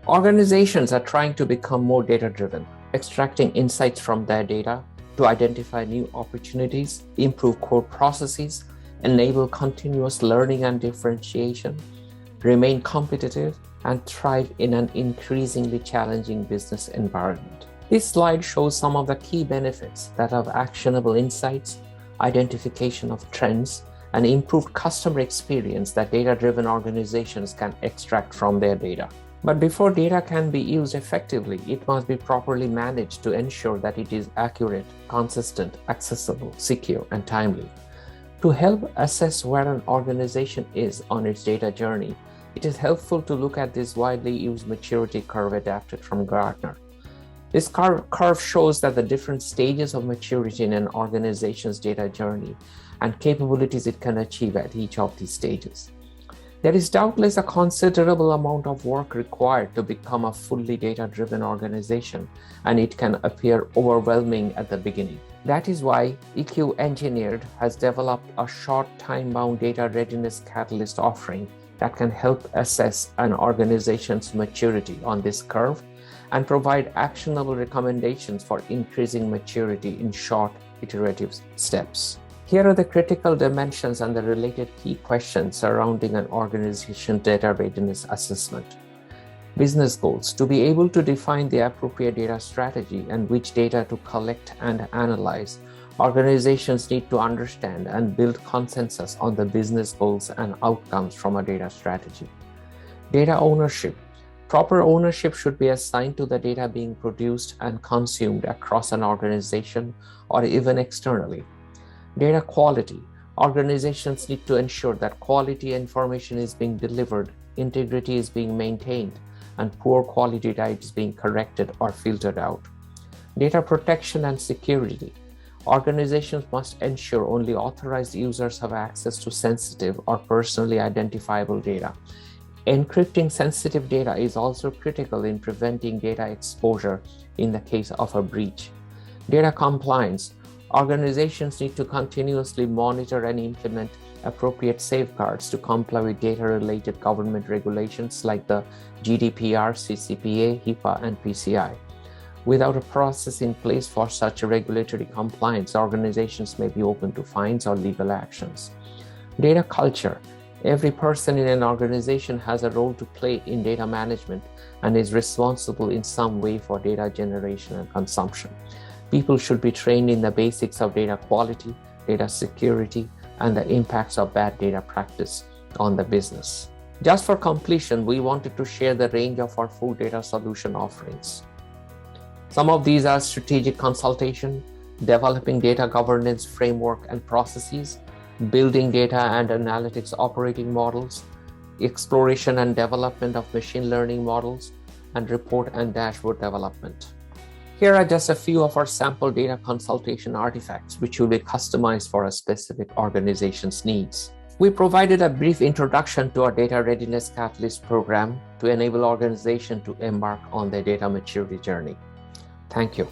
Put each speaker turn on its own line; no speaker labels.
Organizations are trying to become more data-driven, extracting insights from their data to identify new opportunities, improve core processes, enable continuous learning and differentiation, remain competitive, and thrive in an increasingly challenging business environment. This slide shows some of the key benefits that have actionable insights, identification of trends, and improved customer experience that data-driven organizations can extract from their data. But before data can be used effectively, it must be properly managed to ensure that it is accurate, consistent, accessible, secure, and timely. To help assess where an organization is on its data journey, it is helpful to look at this widely used maturity curve adapted from Gartner. This curve shows that the different stages of maturity in an organization's data journey and capabilities it can achieve at each of these stages. There is doubtless a considerable amount of work required to become a fully data-driven organization, and it can appear overwhelming at the beginning. That is why EQengineered has developed a short time-bound data readiness catalyst offering that can help assess an organization's maturity on this curve and provide actionable recommendations for increasing maturity in short, iterative steps. Here are the critical dimensions and the related key questions surrounding an organization's data readiness assessment. Business goals: to be able to define the appropriate data strategy and which data to collect and analyze, organizations need to understand and build consensus on the business goals and outcomes from a data strategy. Data ownership: proper ownership should be assigned to the data being produced and consumed across an organization or even externally. Data quality: organizations need to ensure that quality information is being delivered, integrity is being maintained, and poor quality data is being corrected or filtered out. Data protection and security: organizations must ensure only authorized users have access to sensitive or personally identifiable data. Encrypting sensitive data is also critical in preventing data exposure in the case of a breach. Data compliance: organizations need to continuously monitor and implement appropriate safeguards to comply with data-related government regulations like the GDPR, CCPA, HIPAA, and PCI. Without a process in place for such regulatory compliance, organizations may be open to fines or legal actions. Data culture: every person in an organization has a role to play in data management and is responsible in some way for data generation and consumption. People should be trained in the basics of data quality, data security, and the impacts of bad data practice on the business. Just for completion, we wanted to share the range of our full data solution offerings. Some of these are strategic consultation, developing data governance framework and processes, building data and analytics operating models, exploration and development of machine learning models, and report and dashboard development. Here are just a few of our sample data consultation artifacts, which will be customized for a specific organization's needs. We provided a brief introduction to our Data Readiness Catalyst program to enable organizations to embark on their data maturity journey. Thank you.